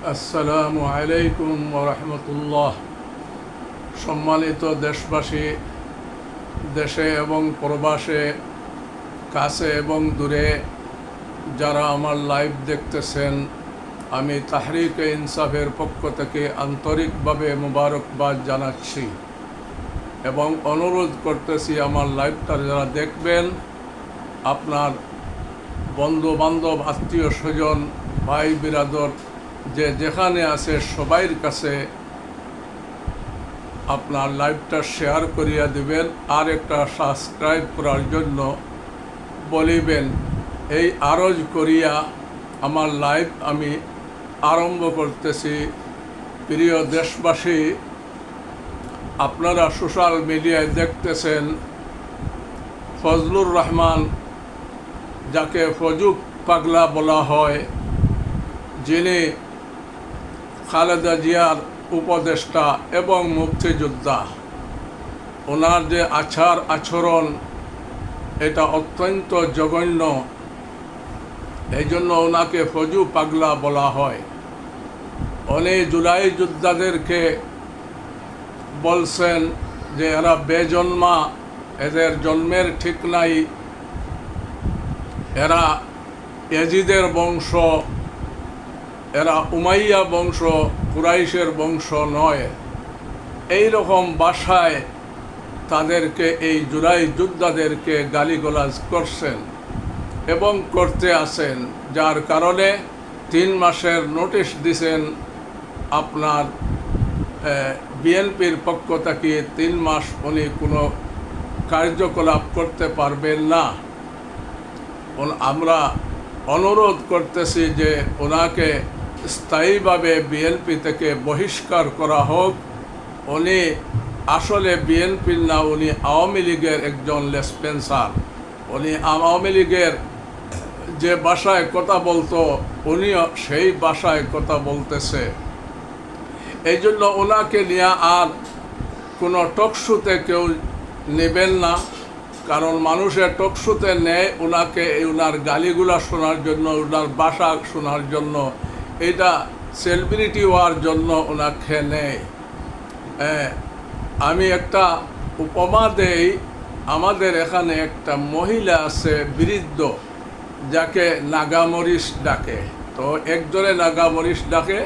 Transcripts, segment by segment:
আসসালামু আলাইকুম ওয়া রাহমাতুল্লাহ। সম্মানিত দেশবাসী, দেশে এবং প্রবাসে, কাছে এবং দূরে যারা আমার লাইভ দেখতেছেন, আমি তাহরিকে ইনসাফের পক্ষ থেকে আন্তরিকভাবে মোবারকবাদ জানাচ্ছি এবং অনুরোধ করতেছি আমার লাইভটা যারা দেখবেন, আপনার বন্ধু বান্ধব, আত্মীয় স্বজন, ভাই বিরাদর যে যেখানে আছে সবাইয়ের কাছে আপনার লাইভটা শেয়ার করিয়া দিবেন আর একটা সাবস্ক্রাইব করার জন্য বলিবেন। এই আরজ করিয়া আমার লাইভ আমি আরম্ভ করতেছি। প্রিয় দেশবাসী, আপনারা সোশ্যাল মিডিয়ায় দেখতেছেন ফজলুর রহমান, যাকে ফজু পাগলা বলা হয়, যিনি খালেদা জিয়ার উপদেষ্টা এবং মুক্তিযোদ্ধা, ওনার যে আচার আচরণ এটা অত্যন্ত জঘন্য, এই জন্য ওনাকে ফজু পাগলা বলা হয়। উনি জুলাই যোদ্ধাদেরকে বলছেন যে এরা বেজন্মা, এদের জন্মের ঠিক নাই, এরা ইয়াজিদের বংশ, এরা উমাইয়া বংশ, কুরাইশের বংশ নয়। এই রকম ভাষায় তাদেরকে, এই জুলাই যোদ্ধাদেরকে গালিগালাজ করছেন এবং করতে আছেন, যার কারণে 3 মাসের নোটিশ দিছেন আপনার বিএনপির পক্ষ থেকে। 3 মাস উনি কোনো কার্যকলাপ করতে পারবেন না। আমরা অনুরোধ করতেছি যে ওনাকে স্থায়ীভাবে বিএনপি থেকে বহিষ্কার করা হোক। উনি আসলে বিএনপির না, উনি আওয়ামী লীগের একজন লেসপেন্সার। উনি আওয়ামী লীগের যে ভাষায় কথা বলতো, উনিও সেই ভাষায় কথা বলতেছে। এই জন্য ওনাকে নিয়ে আর কোনো টকশোতে কেউ নেবেন না, কারণ মানুষের টকশোতে নেয় ওনাকে ওনার গালিগুলা শোনার জন্য, ওনার ভাষা শোনার জন্য, এটা সেলিব্রিটি হওয়ার জন্য ওনাকে নেয়। আমি একটা উপমা দেই। আমাদের এখানে একটা মহিলা আছে বৃদ্ধ, যাকে নাগামরিচ ডাকে। তো একজনে নাগামরিচ ডাকে,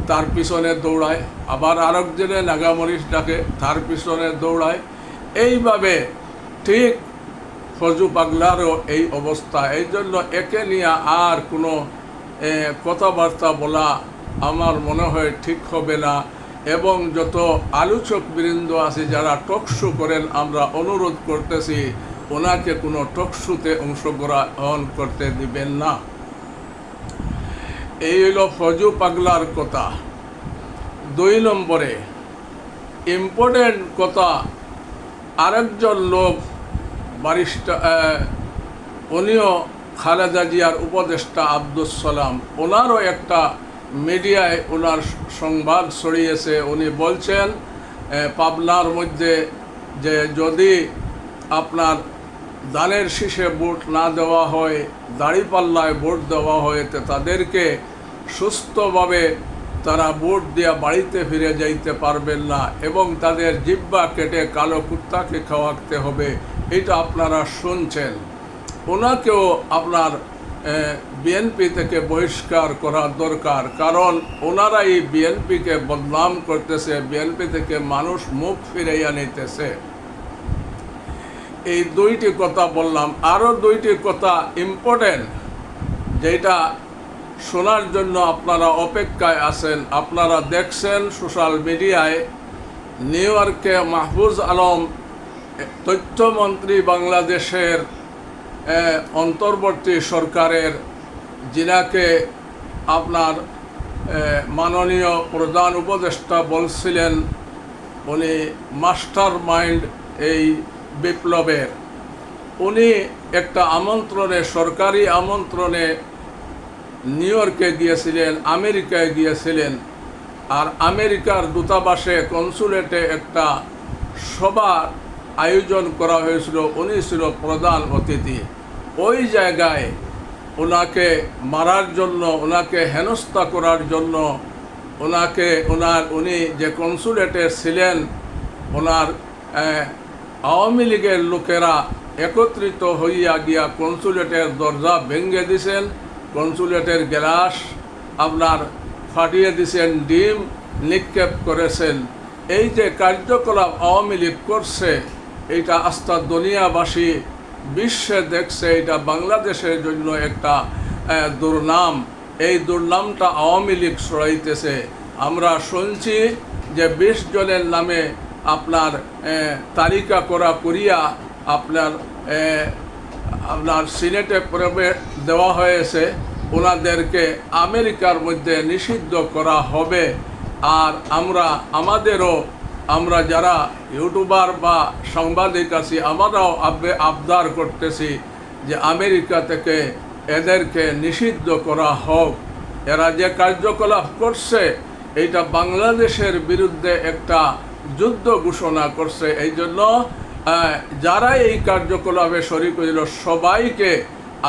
তার পিছনে দৌড়ায়, আবার আরেকজনে নাগামরিচ ডাকে, তার পিছনে দৌড়ায়। এইভাবে ঠিক ফজু পাগলারও এই অবস্থা। এই জন্য একে নিয়ে আর কোনো কথাবার্তা বলা আমার মনে হয় ঠিক হবে না। এবং যত আলোচক বৃন্দ আছে যারা টকশো করেন, আমরা অনুরোধ করতেছি ওনাকে কোনো টকশোতে অংশগ্রহণ করতে দিবেন না। এই হলো ফজু পাগলার কথা। 2 নম্বরে ইম্পর্টেন্ট কথা, আরেকজন লোক ব্যারিস্টার, উনিও খালেদা জিয়ার উপদেষ্টা আব্দুস সালাম, ওনারও একটা মিডিয়ায় ওনার সংবাদ ছড়িয়েছে। উনি বলছেন পাবনার মধ্যে যে যদি আপনার ধানের শীষে ভোট না দেওয়া হয়, দাঁড়িপাল্লায় ভোট দেওয়া হয়, তো তাদেরকে সুস্থভাবে তারা ভোট দিয়া বাড়িতে ফিরে যাইতে পারবেন না এবং তাদের জিহ্বা কেটে কালো কুত্তাকে খাওয়াতে হবে। এটা আপনারা শুনছেন। ওনাকেও আপনার বিএনপি থেকে বহিষ্কার করা দরকার, কারণ ওনারাই বিএনপিকে বদনাম করতেছে, বিএনপি থেকে মানুষ মুখ ফিরাইয়া নিতেছে। এই 2টি কথা বললাম। আরও 2টি কথা ইম্পর্টেন্ট, যেটা শোনার জন্য আপনারা অপেক্ষায় আছেন। আপনারা দেখছেন সোশ্যাল মিডিয়ায় নিউ ইয়র্কে মাহফুজ আলম, তথ্যমন্ত্রী বাংলাদেশের অন্তর্বর্তী সরকারের, যিনাকে আপনার মাননীয় প্রধান উপদেষ্টা বলছিলেন উনি মাস্টার মাইন্ড এই বিপ্লবের। উনি একটা আমন্ত্রণে, সরকারি আমন্ত্রণে নিউ ইয়র্কে গিয়েছিলেন, আমেরিকায় গিয়েছিলেন। আর আমেরিকার দূতাবাসে, কনসুলেটে একটা সভার আয়োজন করা হয়েছিল। উনি ছিল প্রধান অতিথি। ওই জায়গায় ওনাকে মারার জন্য, ওনাকে হেনস্থা করার জন্য উনি যে কনসুলেটে ছিলেন, ওনার আওয়ামী লীগের লোকেরা একত্রিত হইয়া গিয়া কনসুলেটের দরজা ভেঙে দিছেন, কনসুলেটের গ্লাস আপনার ফাটিয়ে দিছেন, ডিম নিক্ষেপ করেছেন। এই যে কার্যকলাপ আওয়ামী লীগ করছে, এইটা আস্থা দুনিয়াবাসী বিশ্বে দেখছে, এটা বাংলাদেশের জন্য একটা দুর্নাম। এই দুর্নামটা আওয়ামী লীগ ছড়াইতেছে। আমরা শুনছি যে 20 জনের নামে আপনার তালিকা করিয়া আপনার সিনেটে প্রবেশ দেওয়া হয়েছে, ওনাদেরকে আমেরিকার মধ্যে নিষিদ্ধ করা হবে। আর আমরা যারা ইউটিউবার বা সাংবাদিক আছি, আমরাও আবদার করতেছি যে আমেরিকা থেকে এদেরকে নিষিদ্ধ করা হোক। এরা যে কার্যকলাপ করছে, এইটা বাংলাদেশের বিরুদ্ধে একটা যুদ্ধ ঘোষণা করছে। এই জন্য যারা এই কার্যকলাপে শরিক হইল, সবাইকে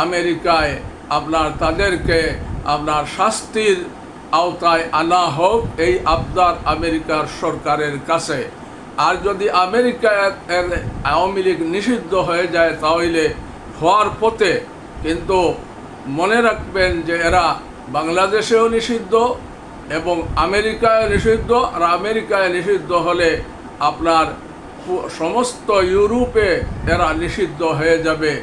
আমেরিকায় তাদেরকে শাস্তির আওতায় আনা হোক, এই আবদার আমেরিকার সরকারের কাছে। আর যদি আমেরিকায় আওয়ামী লীগ নিষিদ্ধ হয়ে যায়, তাহলে হওয়ার পথে, কিন্তু মনে রাখবেন যে এরা বাংলাদেশেও নিষিদ্ধ এবং আমেরিকায় নিষিদ্ধ। আর আমেরিকায় নিষিদ্ধ হলে আপনার সমস্ত ইউরোপে এরা নিষিদ্ধ হয়ে যাবে।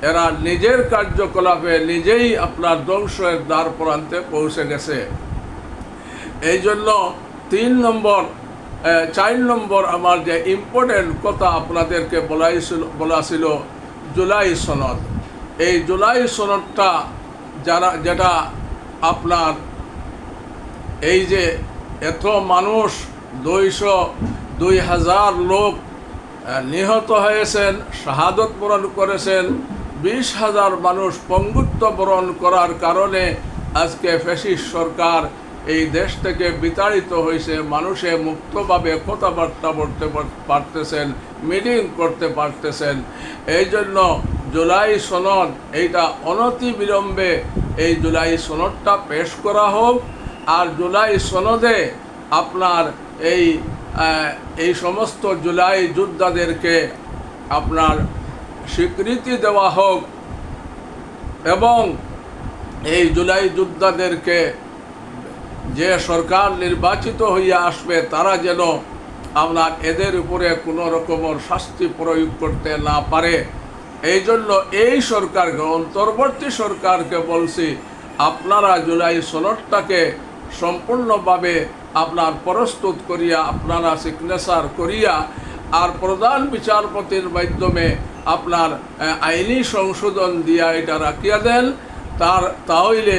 এরা নিজের কার্যকলাপে নিজেই আপনার ধ্বংসের দ্বার প্রান্তে পৌঁছে গেছে। এই জন্য 4 নম্বর আমার যে ইম্পর্টেন্ট কথা আপনাদেরকে বলা ছিল, জুলাই সনদ। এই জুলাই সনদটা যেটা আপনার এই যে এত মানুষ 2000 লোক নিহত হয়েছেন, শাহাদত বরণ করেছেন, 20,000 মানুষ পঙ্গুত্ব বরণ করার কারণে আজকে ফ্যাসিস্ট সরকার এই দেশ থেকে বিতাড়িত হয়েছে। মানুষে মুক্তভাবে কথাবার্তা বলতে পারতেছেন, মিটিং করতে পারতেছেন। এই জন্য জুলাই সনদ, এইটা অনতিবিলম্বে এই জুলাই সনদটা পেশ করা হোক। আর জুলাই সনদে আপনার এই সমস্ত জুলাই যোদ্ধাদেরকে আপনার স্বীকৃতি দেওয়া হোক এবং এই জুলাই যোদ্ধাদেরকে যে সরকার নির্বাচিত হইয়া আসবে, তারা যেন এদের উপরে কোনো রকমের শাস্তি প্রয়োগ করতে না পারে। এই জন্য এই সরকারকে, অন্তর্বর্তী সরকারকে বলছি, আপনারা জুলাই সনদটাকে সম্পূর্ণভাবে প্রস্তুত করিয়া, আপনারা সিগনেচার করিয়া, আর প্রধান বিচারপতির মাধ্যমে আইনি সংশোধন দিয়া এটা রাখিয়া দেন। তাহলে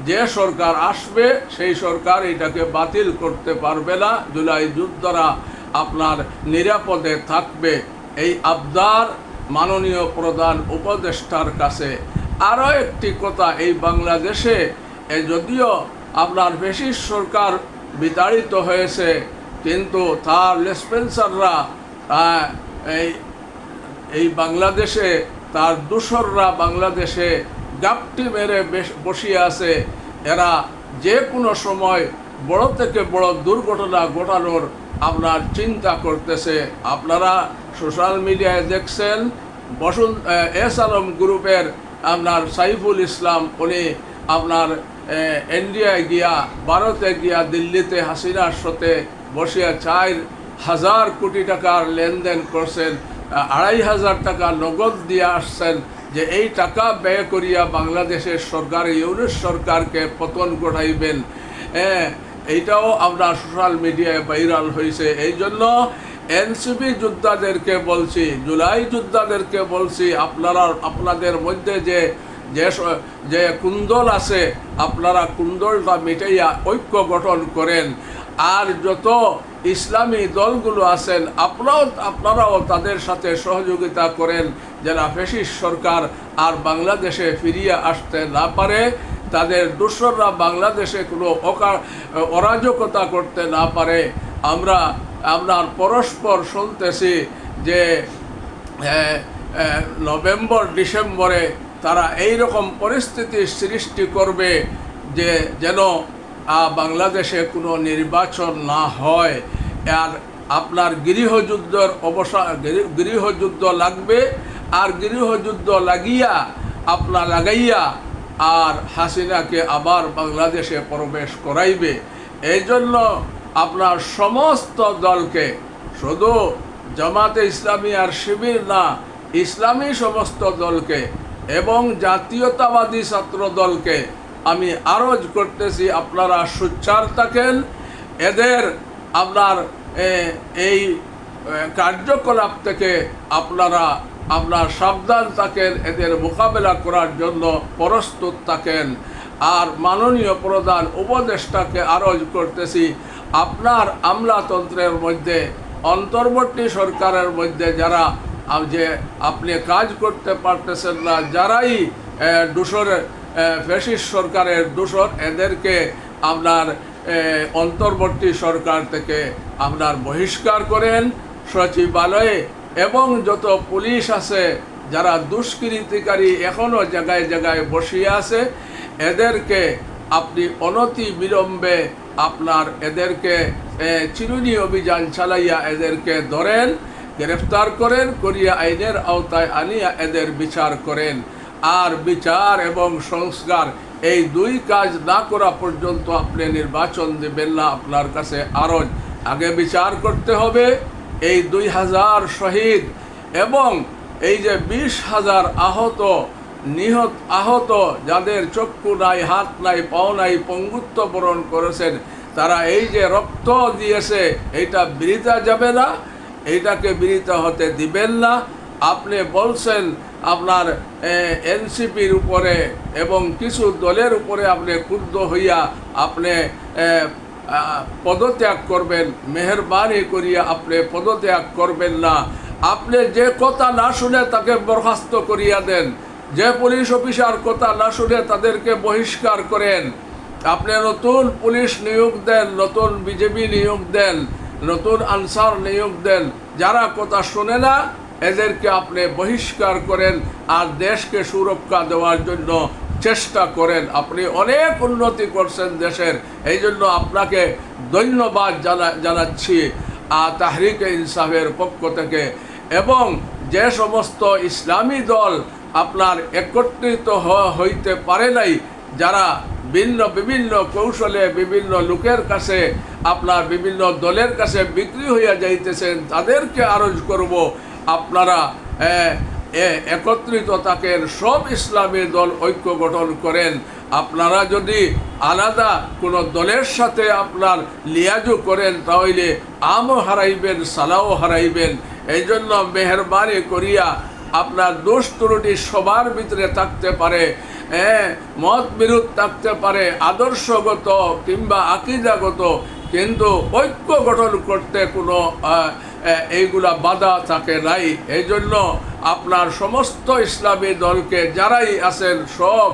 যে সরকার আসবে, সেই সরকার এটাকে বাতিল করতে পারবে না। জুলাই যোদ্ধারা নিরাপদে থাকবে। এই আবদার মাননীয় প্রধান উপদেষ্টার কাছে। আরও একটি কথা, এই বাংলাদেশে যদিও ফ্যাসিস্ট সরকার বিতাড়িত হয়েছে, কিন্তু তার লেসপেন্সাররা এই বাংলাদেশে, তার দূষররা বাংলাদেশে গাপটি মেরে বসিয়ে আছে। এরা যে কোনো সময় বড় থেকে বড় দুর্ঘটনা ঘটানোর চিন্তা করতেছে। আপনারা সোশ্যাল মিডিয়ায় দেখছেন, এস আলম গ্রুপের সাইফুল ইসলাম, উনি ইন্ডিয়ায় গিয়া, ভারতে গিয়া, দিল্লিতে হাসিনার সাথে বসিয়া 4,000 কোটি টাকার লেনদেন করছেন, 2,500 টাকা নগদ দিয়ে আসছেন, যে এই টাকা ব্যয় করিয়া বাংলাদেশের সরকার, ইউনিট সরকারকে পতন ঘটাইবেন। এইটাও সোশ্যাল মিডিয়ায় ভাইরাল হয়েছে। এই জন্য এনসিপি যোদ্ধাদেরকে বলছি, জুলাই যোদ্ধাদেরকে বলছি, আপনাদের মধ্যে যে কুন্দল আছে, আপনারা কুন্দলটা মিটাইয়া ঐক্য গঠন করেন। আর যত ইসলামী দলগুলো আছেন, আপনারাও তাদের সাথে সহযোগিতা করেন, যারা ফ্যাসিস্ট সরকার আর বাংলাদেশে ফিরিয়ে আসতে না পারে, তাদের দূষররা বাংলাদেশে কোনো অরাজকতা করতে না পারে। আমরা পরস্পর শুনতেছি যে নভেম্বর ডিসেম্বরে তারা এই রকম পরিস্থিতির সৃষ্টি করবে যে যেন বাংলাদেশে কোনো নির্বাচন না হয়, আর আপনার গৃহযুদ্ধের গৃহযুদ্ধ লাগবে, আর গৃহযুদ্ধ লাগাইয়া আর হাসিনাকে আবার বাংলাদেশে প্রবেশ করাইবে। এই জন্য আপনার সমস্ত দলকে, শুধু জামাতে ইসলামী আর শিবির না, ইসলামী সমস্ত দলকে এবং জাতীয়তাবাদী ছাত্র দলকে আমি আরজ করতেছি, আপনারা সোচ্চার থাকেন। এদের এই কার্যকলাপ থেকে আপনার সাবধান থাকেন, এদের মোকাবেলা করার জন্য প্রস্তুত থাকেন। আর মাননীয় প্রধান উপদেষ্টাকে আরজ করতেছি, আপনার আমলাতন্ত্রের মধ্যে, অন্তর্বর্তী সরকারের মধ্যে যারা যে আপনি কাজ করতে পারতেছেন না, যারাই ফ্যাসিস্ট সরকারের দূষর, এদেরকে আপনার অন্তর্বর্তী সরকার থেকে আপনার বহিষ্কার করেন সচিবালয়ে। এবং যত পুলিশ আছে যারা দুষ্কৃতিকারী এখনও জায়গায় জায়গায় বসিয়ে আছে, এদেরকে আপনি অনতি বিলম্বে এদেরকে চিরুনি অভিযান চালাইয়া এদেরকে ধরেন, গ্রেফতার করিয়া আইনের আওতায় আনিয়া এদের বিচার করেন। আর বিচার এবং সংস্কার এই দুই কাজ না করা পর্যন্ত আপনি নির্বাচন দেবেন না। আপনার কাছে আরো আগে বিচার করতে হবে এই 2000 শহীদ এবং এই যে 20,000 আহত যাদের চক্ষু নাই, হাত নাই, পাও নাই, পঙ্গুত্ব বরণ করেছেন, তারা এই যে রক্ত দিয়েছে, এইটা বৃথা যাবে না, এইটাকে বৃথা হতে দিবেন না। আপনি বলছেন আপনার এনসিপির উপরে এবং কিছু দলের উপরে আপনি ক্রুদ্ধ হইয়া আপনি পদত্যাগ করবেন, মেহরবানি করিয়া আপনি পদত্যাগ করবেন না। আপনি যে কথা না শুনে তাকে বরখাস্ত করিয়া দেন, যে পুলিশ অফিসার কথা না শুনে তাদেরকে বহিষ্কার করেন। আপনি নতুন পুলিশ নিয়োগ দেন, নতুন বিজেপি নিয়োগ দেন, নতুন আনসার নিয়োগ দেন। যারা কথা শোনে না এদেরকে আপনি বহিষ্কার করেন আর দেশকে সুরক্ষা দেওয়ার জন্য চেষ্টা করেন। আপনি অনেক উন্নতি করছেন দেশের, এই জন্য আপনাকে ধন্যবাদ জানাচ্ছি তাহরিকে ইনসাফের পক্ষ থেকে। এবং যে সমস্ত ইসলামী দল আপনার একত্রিত হইতে পারে নাই, যারা বিভিন্ন কৌশলে বিভিন্ন লোকের কাছে আপনার বিভিন্ন দলের কাছে বিক্রি হইয়া যাইতেছেন, তাদেরকে আরজ করব আপনারা একত্রিত থাকেন, সব ইসলামী দল ঐক্য গঠন করেন। আপনারা যদি আলাদা কোনো দলের সাথে আপনার লিয়াজু করেন তাহলে আমও হারাইবেন, সালাও হারাইবেন। এই জন্য মেহরবানি করিয়া আপনার দোষ ত্রুটি সবার ভিতরে থাকতে পারে, মত বিরোধ থাকতে পারে, আদর্শগত কিংবা আকীদাগত, কিন্তু ঐক্য গঠন করতে কোনো এইগুলা বাধা থাকে নাই। এই জন্য আপনার সমস্ত ইসলামী দলকে যারাই আছেন সব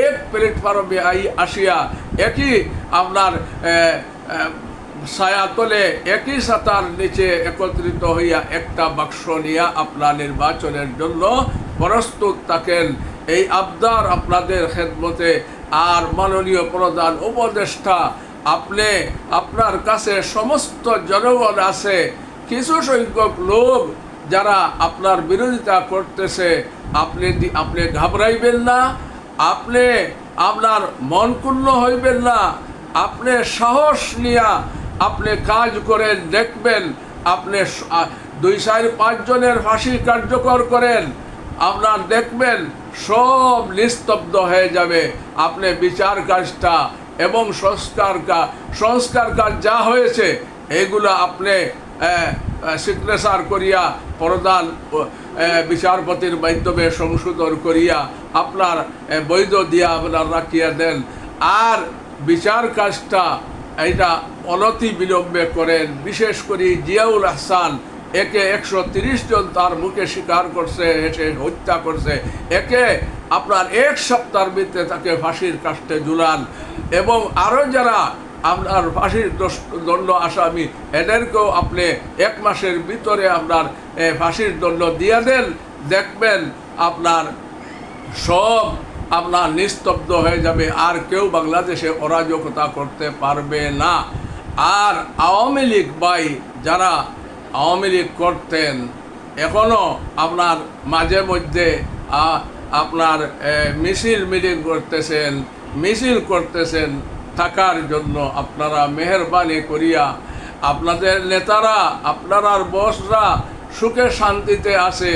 এক প্ল্যাটফর্মে আসিয়া একই আপনার ছায়াতলে, একই ছাতার নিচে একত্রিত হইয়া একটা বাক্স নিয়ে আপনার নির্বাচনের জন্য প্রস্তুত থাকেন। এই আবদার আপনাদের খেদমতে। আর মাননীয় প্রধান উপদেষ্টা, আপনার কাছে সমস্ত জনগণ আছে, কিছু সংখ্যক লোক যারা আপনার বিরোধিতা করতেছে, আপনি ঘাবড়াইবেন না, আপনার মন ক্ষুণ্ণ হইবেন না, আপনি সাহস নিয়া আপনি কাজ করে দেখবেন। আপনি 2-4-5 জনের ফাঁসি কার্যকর করেন, আপনার দেখবেন সব নিস্তব্ধ হয়ে যাবে। আপনি বিচার কাজটা এবং সংস্কার কাজ যা হয়েছে এগুলো আপনি সিগনেচার করিয়া প্রধান বিচারপতির মাধ্যমে সংশোধন করিয়া আপনার বৈধ দিয়া আপনার রাখিয়া দেন। আর বিচার কাজটা এটা অনতি বিলম্বে করেন। বিশেষ করে জিয়াউল আহসান, একে 130 জন তার মুখে স্বীকার করছে, এসে হত্যা করছে, একে আপনার 1 সপ্তাহের ভিতরে তাকে ফাঁসির কাস্টে ঝুলান। এবং আরও যারা আপনার ফাঁসির দণ্ড আসামি, এদেরকেও আপনি 1 মাসের ভিতরে আপনার ফাঁসির দণ্ড দিয়ে দেন। দেখবেন আপনার সব আপনার নিস্তব্ধ হয়ে যাবে, আর কেউ বাংলাদেশে অরাজকতা করতে পারবে না। আর আওয়ামী লীগ ভাই যারা আওয়ামী লীগ করতেন, এখনও আপনার মাঝে মধ্যে আপনার মিছিল মিটিং করতেছেন থাকার জন্য আপনারা মেহেরবানি করিয়া, আপনাদের নেতারা আপনার বসরা সুখে শান্তিতে আছে,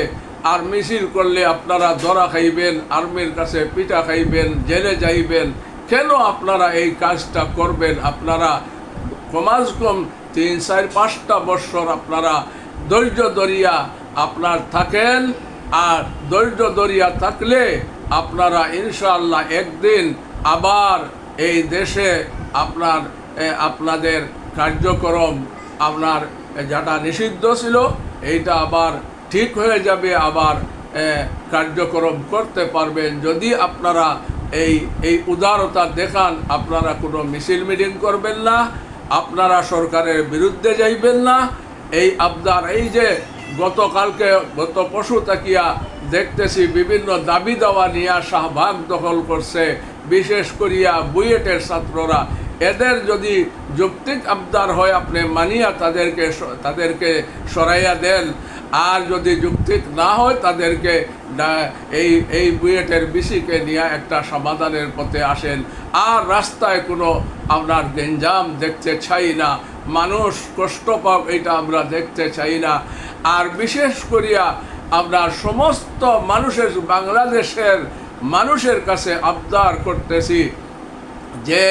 আর মিছিল করলে আপনারা ধরা খাইবেন, আর্মির কাছে পিঠা খাইবেন, জেলে যাইবেন। কেন আপনারা এই কাজটা করবেন? আপনারা কমাস কম 3-4-5টা বৎসর আপনারা ধৈর্য ধরিয়া আপনার থাকেন, আর ধৈর্য ধরিয়া থাকলে আপনারা ইনশাআল্লাহ একদিন আবার এই দেশে আপনাদের কার্যক্রম আপনার যেটা নিষিদ্ধ ছিল এইটা আবার ঠিক হয়ে যাবে, আবার কার্যক্রম করতে পারবেন। যদি আপনারা এই উদারতা দেখান, আপনারা কোনো মিছিল মিটিং করবেন না, আপনারা সরকারের বিরুদ্ধে যাইবেন না। এই আবদার, এই যে গত পরশু তাকিয়া দেখতেছি বিভিন্ন দাবি দাওয়া নিয়ে শাহবাগ দখল করছে, বিশেষ করিয়া বুয়েটের ছাত্ররা। এদের যদি যৌক্তিক আবদার হয় আপনি মানিয়া তাদেরকে সরাইয়া দেন, আর যদি যৌক্তিক না হয় তাদেরকে এই বুয়েটের বিসিকে নিয়ে একটা সমাধানের পথে আসেন। আর রাস্তায় কোনো আপনার গেঞ্জাম দেখতে চাই না, মানুষ কষ্ট পাক এটা আমরা দেখতে চাই না। আর বিশেষ করিয়া আপনার সমস্ত বাংলাদেশের মানুষের কাছে আবদার করতেছি যে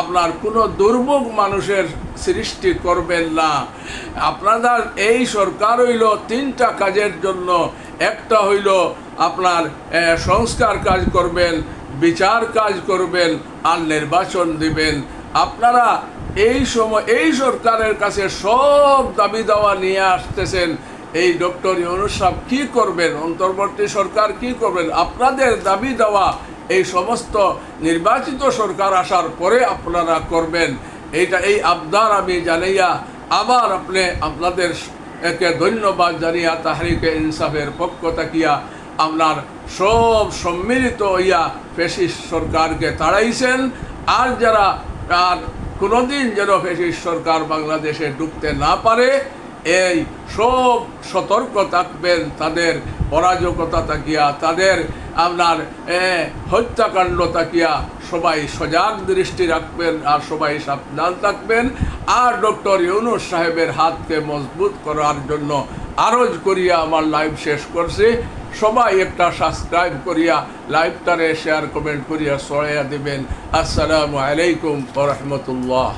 আপনার কোনো দুর্ভোগ মানুষের সৃষ্টি করবেন না। আপনাদের এই সরকার হইল 3টা কাজের জন্য। একটা হইল আপনার সংস্কার কাজ করবেন, বিচার কাজ করবেন, আর নির্বাচন দিবেন। আপনারা এই সরকারের কাছে সব দাবি দাওয়া নিয়ে আসতেছেন। এই ডক্টর ইউনূস সাহেব কী করবেন? অন্তর্বর্তী সরকার কি করবেন? আপনাদের দাবি দেওয়া এই সমস্ত নির্বাচিত সরকার আসার পরে আপনারা করবেন। এই আবদার আমি জানাইয়া আবার আপনাদের একে ধন্যবাদ জানিয়া তাহরিকে ইনসাফের পক্ষ থাকিয়া আপনার সব সম্মিলিত হইয়া ফ্যাসিস্ট সরকারকে তাড়াইছেন। আর যারা কোনোদিন যেন ফ্যাসিস্ট সরকার বাংলাদেশে ঢুকতে না পারে, এই সব সতর্ক থাকবেন। তাদের অরাজকতা তাকিয়া, তাদের আপনার হত্যাকাণ্ড তাকিয়া সবাই সজাগ দৃষ্টি রাখবেন, আর সবাই সাবধান থাকবেন। আর ডক্টর ইউনূস সাহেবের হাতকে মজবুত করার জন্য আরজ করিয়া আমার লাইভ শেষ করছি। সবাই একটা সাবস্ক্রাইব করিয়া লাইভটারে শেয়ার কমেন্ট করিয়া ছড়াইয়া দিবেন। আসসালামু আলাইকুম ওয়া রাহমাতুল্লাহ।